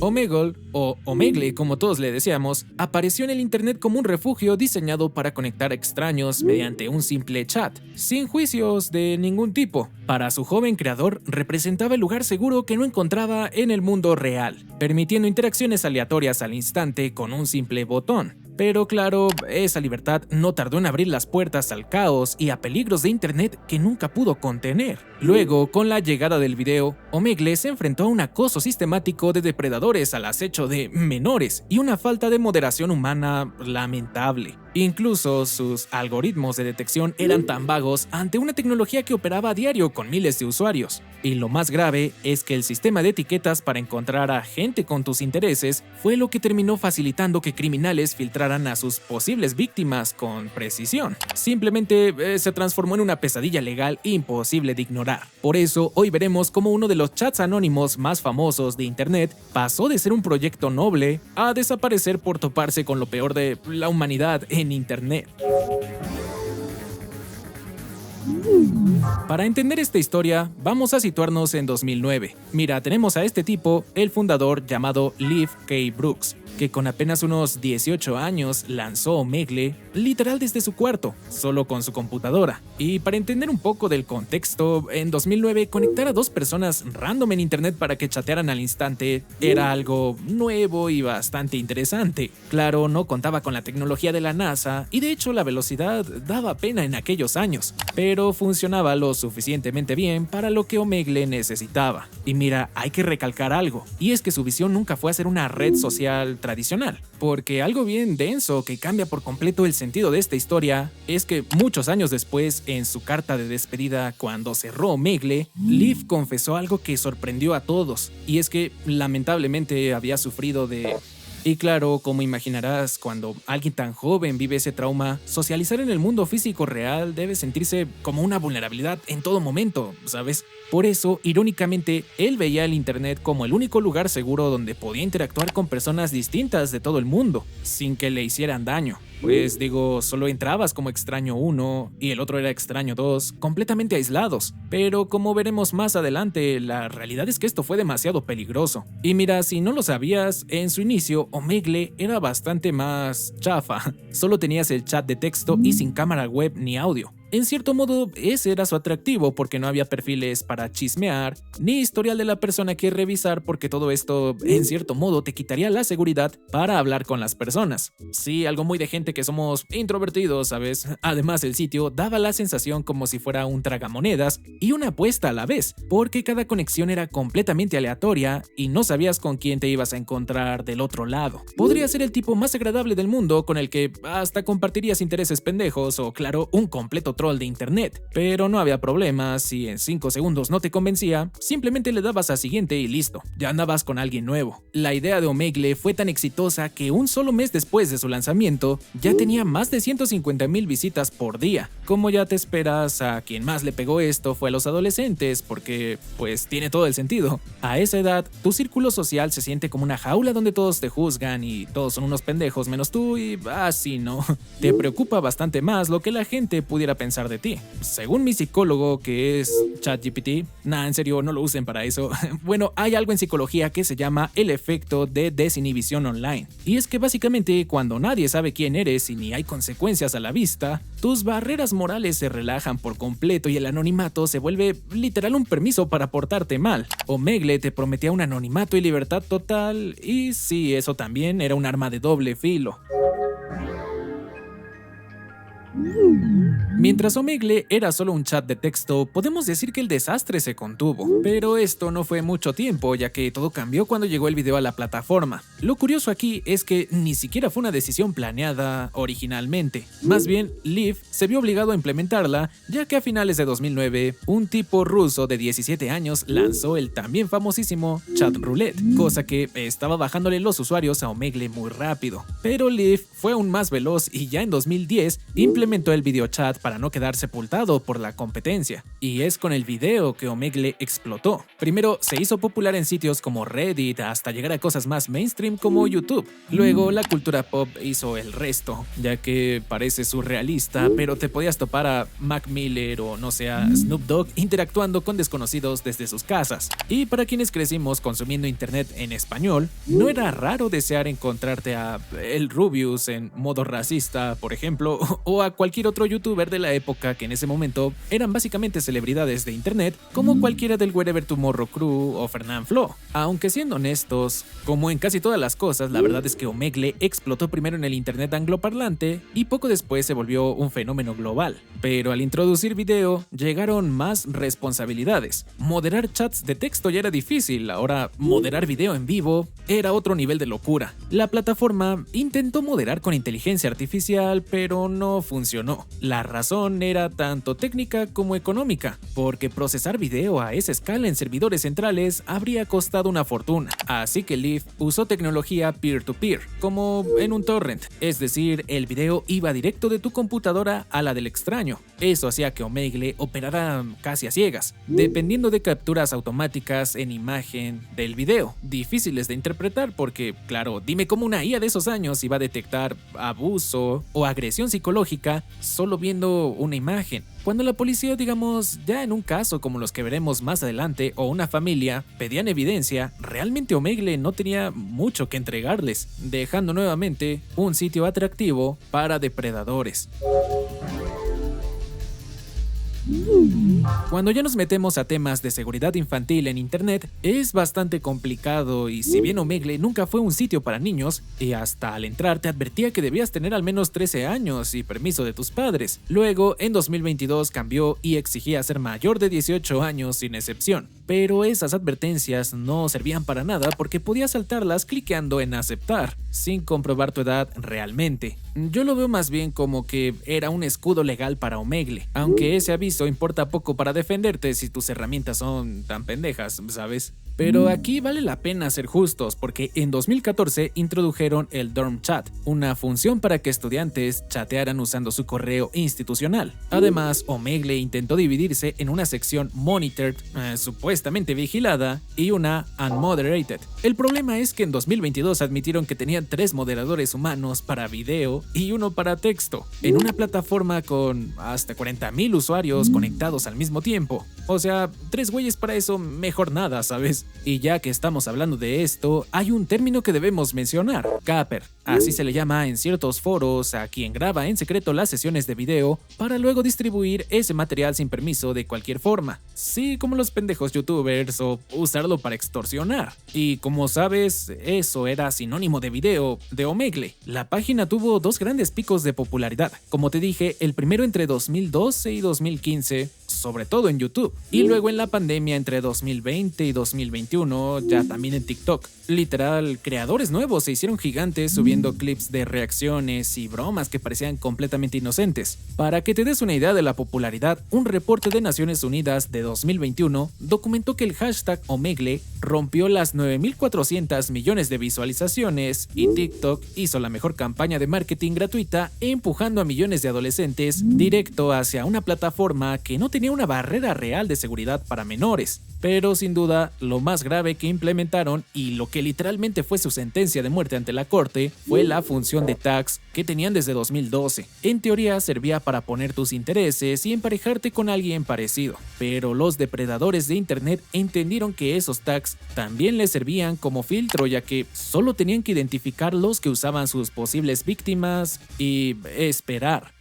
Omegle, o Omegle como todos le decíamos, apareció en el internet como un refugio diseñado para conectar a extraños mediante un simple chat, sin juicios de ningún tipo. Para su joven creador, representaba el lugar seguro que no encontraba en el mundo real, permitiendo interacciones aleatorias al instante con un simple botón. Pero claro, esa libertad no tardó en abrir las puertas al caos y a peligros de internet que nunca pudo contener. Luego, con la llegada del video, Omegle se enfrentó a un acoso sistemático de depredadores al acecho de menores y una falta de moderación humana lamentable. Incluso sus algoritmos de detección eran tan vagos ante una tecnología que operaba a diario con miles de usuarios. Y lo más grave es que el sistema de etiquetas para encontrar a gente con tus intereses fue lo que terminó facilitando que criminales filtraran a sus posibles víctimas con precisión. Simplemente se transformó en una pesadilla legal imposible de ignorar. Por eso, hoy veremos cómo uno de los chats anónimos más famosos de internet pasó de ser un proyecto noble a desaparecer por toparse con lo peor de la humanidad en internet. Para entender esta historia, vamos a situarnos en 2009. Mira, tenemos a este tipo, el fundador llamado Leif K. Brooks, que con apenas unos 18 años lanzó Omegle literal desde su cuarto, solo con su computadora. Y para entender un poco del contexto, en 2009 conectar a dos personas random en internet para que chatearan al instante era algo nuevo y bastante interesante. Claro, no contaba con la tecnología de la NASA y de hecho la velocidad daba pena en aquellos años, pero funcionaba lo suficientemente bien para lo que Omegle necesitaba. Y mira, hay que recalcar algo, y es que su visión nunca fue hacer una red social tradicional, porque algo bien denso que cambia por completo el sentido de esta historia es que muchos años después, en su carta de despedida cuando cerró Omegle, Leif confesó algo que sorprendió a todos, y es que lamentablemente había sufrido de... Y claro, como imaginarás, cuando alguien tan joven vive ese trauma, socializar en el mundo físico real debe sentirse como una vulnerabilidad en todo momento, ¿sabes? Por eso, irónicamente, él veía el internet como el único lugar seguro donde podía interactuar con personas distintas de todo el mundo, sin que le hicieran daño. Pues digo, solo entrabas como extraño 1 y el otro era extraño 2, completamente aislados. Pero como veremos más adelante, la realidad es que esto fue demasiado peligroso. Y mira, si no lo sabías, en su inicio, Omegle era bastante más chafa. Solo tenías el chat de texto y sin cámara web ni audio. En cierto modo, ese era su atractivo porque no había perfiles para chismear, ni historial de la persona que revisar porque todo esto, en cierto modo, te quitaría la seguridad para hablar con las personas. Sí, algo muy de gente que somos introvertidos, ¿sabes? Además, el sitio daba la sensación como si fuera un tragamonedas y una apuesta a la vez, porque cada conexión era completamente aleatoria y no sabías con quién te ibas a encontrar del otro lado. Podría ser el tipo más agradable del mundo con el que hasta compartirías intereses pendejos o, claro, un completo troll de internet, pero no había problema. Si en 5 segundos no te convencía, simplemente le dabas a siguiente y listo, ya andabas con alguien nuevo. La idea de Omegle fue tan exitosa que un solo mes después de su lanzamiento ya tenía más de 150,000 visitas por día. Como ya te esperas, a quien más le pegó esto fue a los adolescentes, porque pues tiene todo el sentido. A esa edad, tu círculo social se siente como una jaula donde todos te juzgan y todos son unos pendejos menos tú y así, ¿no? Te preocupa bastante más lo que la gente pudiera pensar de ti. Según mi psicólogo, que es ChatGPT, en serio, no lo usen para eso. Bueno, hay algo en psicología que se llama el efecto de desinhibición online. Y es que básicamente cuando nadie sabe quién eres y ni hay consecuencias a la vista, tus barreras morales se relajan por completo y el anonimato se vuelve literal un permiso para portarte mal. Omegle te prometía un anonimato y libertad total, y sí, eso también era un arma de doble filo. Mientras Omegle era solo un chat de texto, podemos decir que el desastre se contuvo, pero esto no fue mucho tiempo, ya que todo cambió cuando llegó el video a la plataforma. Lo curioso aquí es que ni siquiera fue una decisión planeada originalmente, más bien Leif se vio obligado a implementarla, ya que a finales de 2009, un tipo ruso de 17 años lanzó el también famosísimo Chat Roulette, cosa que estaba bajándole los usuarios a Omegle muy rápido. Pero Leif fue aún más veloz y ya en 2010 implementó el video chat para para no quedar sepultado por la competencia. Y es con el video que Omegle explotó. Primero se hizo popular en sitios como Reddit hasta llegar a cosas más mainstream como YouTube. Luego la cultura pop hizo el resto, ya que parece surrealista, pero te podías topar a Mac Miller o no sé, a Snoop Dogg interactuando con desconocidos desde sus casas. Y para quienes crecimos consumiendo internet en español, no era raro desear encontrarte a el Rubius en modo racista, por ejemplo, o a cualquier otro youtuber de la época que en ese momento eran básicamente celebridades de internet, como cualquiera del Wherever Tomorrow Crew o Fernand Flo. Aunque siendo honestos, como en casi todas las cosas, la verdad es que Omegle explotó primero en el internet angloparlante y poco después se volvió un fenómeno global. Pero al introducir video, llegaron más responsabilidades. Moderar chats de texto ya era difícil, ahora moderar video en vivo era otro nivel de locura. La plataforma intentó moderar con inteligencia artificial, pero no funcionó. La razón era tanto técnica como económica, porque procesar video a esa escala en servidores centrales habría costado una fortuna. Así que Leaf usó tecnología peer-to-peer, como en un torrent, es decir, el video iba directo de tu computadora a la del extraño. Eso hacía que Omegle operara casi a ciegas, dependiendo de capturas automáticas en imagen del video, difíciles de interpretar porque, claro, dime cómo una IA de esos años iba a detectar abuso o agresión psicológica solo viendo una imagen. Cuando la policía, digamos, ya en un caso como los que veremos más adelante, o una familia, pedían evidencia, realmente Omegle no tenía mucho que entregarles, dejando nuevamente un sitio atractivo para depredadores. Cuando ya nos metemos a temas de seguridad infantil en internet, es bastante complicado y si bien Omegle nunca fue un sitio para niños, y hasta al entrar te advertía que debías tener al menos 13 años y permiso de tus padres. Luego, en 2022 cambió y exigía ser mayor de 18 años sin excepción. Pero esas advertencias no servían para nada porque podías saltarlas cliqueando en aceptar, sin comprobar tu edad realmente. Yo lo veo más bien como que era un escudo legal para Omegle, aunque ese aviso importa poco para defenderte si tus herramientas son tan pendejas, ¿sabes? Pero aquí vale la pena ser justos porque en 2014 introdujeron el Dorm Chat, una función para que estudiantes chatearan usando su correo institucional. Además, Omegle intentó dividirse en una sección monitored, supuestamente vigilada, y una unmoderated. El problema es que en 2022 admitieron que tenían 3 moderadores humanos para video y uno para texto, en una plataforma con hasta 40,000 usuarios conectados al mismo tiempo. O sea, 3 güeyes para eso, mejor nada, ¿sabes? Y ya que estamos hablando de esto, hay un término que debemos mencionar: capper. Así se le llama en ciertos foros a quien graba en secreto las sesiones de video para luego distribuir ese material sin permiso de cualquier forma. Sí, como los pendejos youtubers, o usarlo para extorsionar. Y como sabes, eso era sinónimo de video de Omegle. La página tuvo 2 grandes picos de popularidad. Como te dije, el primero entre 2012 y 2015, sobre todo en YouTube, y luego en la pandemia entre 2020 y 2021, ya también en TikTok. Literal, creadores nuevos se hicieron gigantes subiendo clips de reacciones y bromas que parecían completamente inocentes. Para que te des una idea de la popularidad, un reporte de Naciones Unidas de 2021 documentó que el hashtag Omegle rompió las 9.400 millones de visualizaciones y TikTok hizo la mejor campaña de marketing gratuita empujando a millones de adolescentes directo hacia una plataforma que no tenía una barrera real de seguridad para menores. Pero sin duda, lo más grave que implementaron y lo que literalmente fue su sentencia de muerte ante la corte fue la función de tags que tenían desde 2012. En teoría servía para poner tus intereses y emparejarte con alguien parecido, pero los depredadores de internet entendieron que esos tags también les servían como filtro, ya que solo tenían que identificar los que usaban sus posibles víctimas y esperar.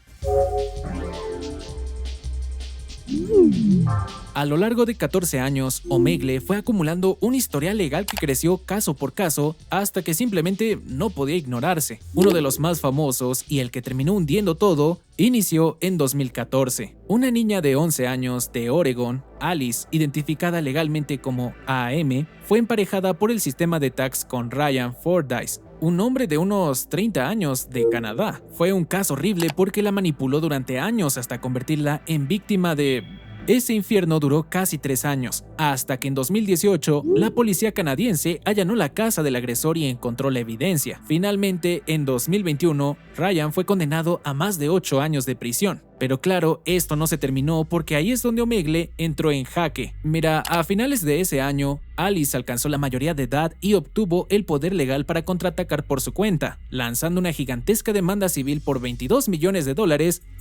A lo largo de 14 años, Omegle fue acumulando un historial legal que creció caso por caso hasta que simplemente no podía ignorarse. Uno de los más famosos y el que terminó hundiendo todo inició en 2014. Una niña de 11 años de Oregon, Alice, identificada legalmente como AM, fue emparejada por el sistema de tags con Ryan Fordyce, un hombre de unos 30 años de Canadá. Fue un caso horrible porque la manipuló durante años hasta convertirla en víctima de... Ese infierno duró casi 3 años, hasta que en 2018 la policía canadiense allanó la casa del agresor y encontró la evidencia. Finalmente, en 2021, Ryan fue condenado a más de 8 años de prisión. Pero claro, esto no se terminó porque ahí es donde Omegle entró en jaque. Mira, a finales de ese año, Alice alcanzó la mayoría de edad y obtuvo el poder legal para contraatacar por su cuenta, lanzando una gigantesca demanda civil por $22 millones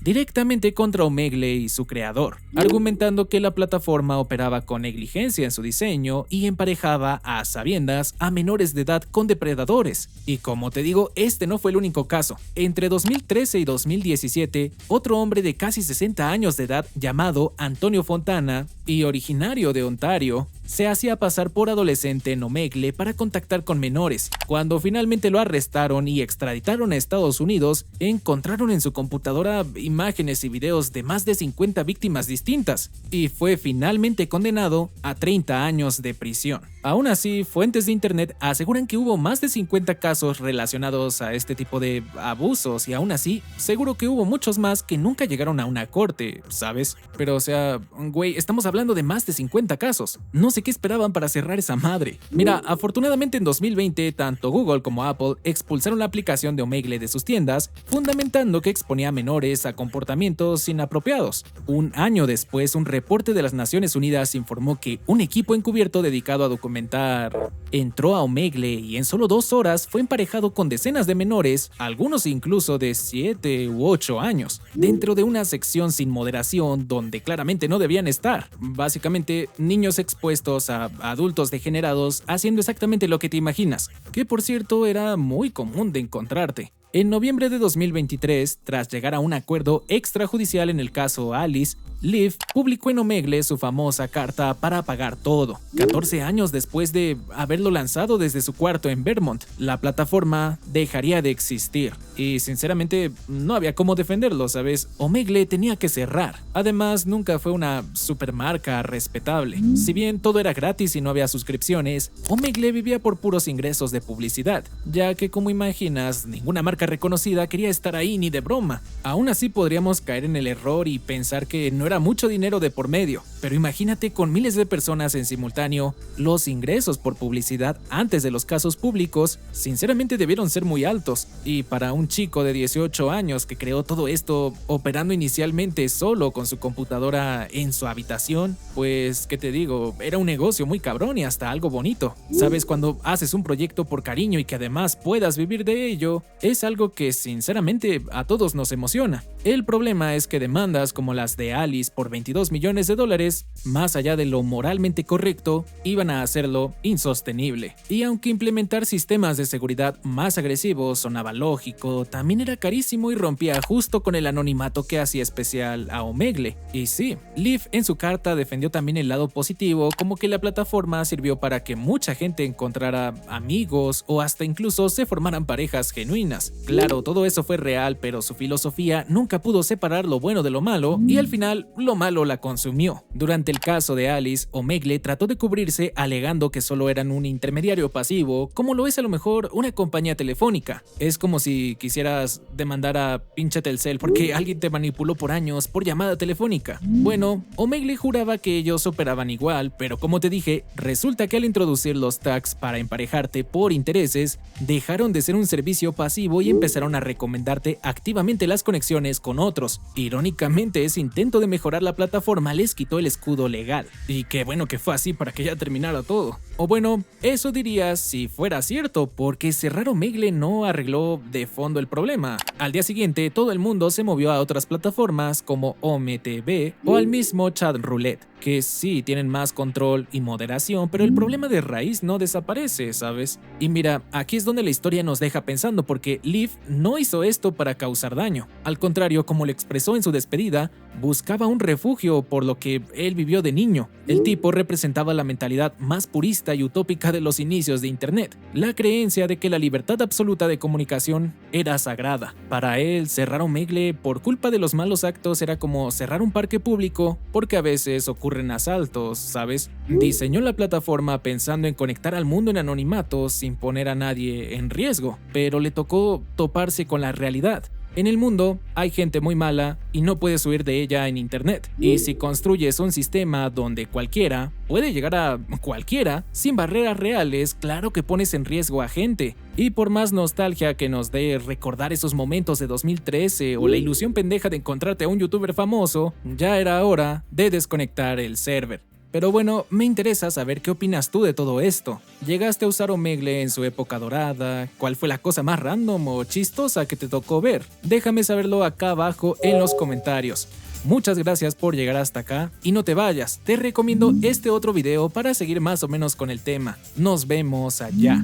directamente contra Omegle y su creador, argumentando que la plataforma operaba con negligencia en su diseño y emparejaba a sabiendas a menores de edad con depredadores. Y como te digo, este no fue el único caso. Entre 2013 y 2017, otro hombre de casi 60 años de edad llamado Antonio Fontana y originario de Ontario, se hacía pasar por adolescente en Omegle para contactar con menores. Cuando finalmente lo arrestaron y extraditaron a Estados Unidos, encontraron en su computadora imágenes y videos de más de 50 víctimas distintas, y fue finalmente condenado a 30 años de prisión. Aún así, fuentes de internet aseguran que hubo más de 50 casos relacionados a este tipo de abusos, y aún así, seguro que hubo muchos más que nunca llegaron a una corte, ¿sabes? Pero o sea, güey, estamos hablando de más de 50 casos. No sé qué esperaban para cerrar esa madre. Mira, afortunadamente en 2020, tanto Google como Apple expulsaron la aplicación de Omegle de sus tiendas, fundamentando que exponía a menores a comportamientos inapropiados. Un año después, un reporte de las Naciones Unidas informó que un equipo encubierto dedicado a documentar entró a Omegle y en solo 2 horas fue emparejado con decenas de menores, algunos incluso de 7 u 8 años, dentro de una sección sin moderación donde claramente no debían estar. Básicamente, niños expuestos a adultos degenerados haciendo exactamente lo que te imaginas, que por cierto era muy común de encontrarte. En noviembre de 2023, tras llegar a un acuerdo extrajudicial en el caso Alice, Liv publicó en Omegle su famosa carta para apagar todo. 14 años después de haberlo lanzado desde su cuarto en Vermont, la plataforma dejaría de existir. Y sinceramente, no había cómo defenderlo, ¿sabes? Omegle tenía que cerrar. Además, nunca fue una supermarca respetable. Si bien todo era gratis y no había suscripciones, Omegle vivía por puros ingresos de publicidad, ya que como imaginas, ninguna marca reconocida quería estar ahí ni de broma. Aún así podríamos caer en el error y pensar que no era mucho dinero de por medio, pero imagínate con miles de personas en simultáneo, los ingresos por publicidad antes de los casos públicos sinceramente debieron ser muy altos, y para un chico de 18 años que creó todo esto operando inicialmente solo con su computadora en su habitación, pues qué te digo, era un negocio muy cabrón y hasta algo bonito. Sabes, cuando haces un proyecto por cariño y que además puedas vivir de ello, es algo que sinceramente a todos nos emociona. El problema es que demandas como las de Alice por $22 millones, más allá de lo moralmente correcto, iban a hacerlo insostenible. Y aunque implementar sistemas de seguridad más agresivos sonaba lógico, también era carísimo y rompía justo con el anonimato que hacía especial a Omegle. Y sí, Liv en su carta defendió también el lado positivo, como que la plataforma sirvió para que mucha gente encontrara amigos o hasta incluso se formaran parejas genuinas. Claro, todo eso fue real, pero su filosofía nunca pudo separar lo bueno de lo malo y al final lo malo la consumió. Durante el caso de Alice, Omegle trató de cubrirse alegando que solo eran un intermediario pasivo, como lo es a lo mejor una compañía telefónica. Es como si quisieras demandar a pinche Telcel porque alguien te manipuló por años por llamada telefónica. Bueno, Omegle juraba que ellos operaban igual, pero como te dije, resulta que al introducir los tags para emparejarte por intereses, dejaron de ser un servicio pasivo y empezaron a recomendarte activamente las conexiones con otros. Irónicamente, ese intento de mejorar la plataforma les quitó el escudo legal. Y qué bueno que fue así para que ya terminara todo. O bueno, eso dirías si fuera cierto, porque cerrar Omegle no arregló de fondo el problema. Al día siguiente, todo el mundo se movió a otras plataformas como OmeTV o al mismo Chatroulette, que sí tienen más control y moderación, pero el problema de raíz no desaparece, ¿sabes? Y mira, aquí es donde la historia nos deja pensando, porque Liv no hizo esto para causar daño. Al contrario, como lo expresó en su despedida, buscaba un refugio por lo que él vivió de niño. El tipo representaba la mentalidad más purista y utópica de los inicios de Internet, la creencia de que la libertad absoluta de comunicación era sagrada. Para él, cerrar Omegle por culpa de los malos actos era como cerrar un parque público, porque a veces ocurren asaltos, ¿sabes? Diseñó la plataforma pensando en conectar al mundo en anonimato sin poner a nadie en riesgo, pero le tocó toparse con la realidad. En el mundo hay gente muy mala y no puedes huir de ella en internet. Y si construyes un sistema donde cualquiera puede llegar a cualquiera sin barreras reales, claro que pones en riesgo a gente. Y por más nostalgia que nos dé recordar esos momentos de 2013 o la ilusión pendeja de encontrarte a un youtuber famoso, ya era hora de desconectar el server. Pero bueno, me interesa saber qué opinas tú de todo esto. ¿Llegaste a usar Omegle en su época dorada? ¿Cuál fue la cosa más random o chistosa que te tocó ver? Déjame saberlo acá abajo en los comentarios. Muchas gracias por llegar hasta acá y no te vayas, te recomiendo este otro video para seguir más o menos con el tema. Nos vemos allá.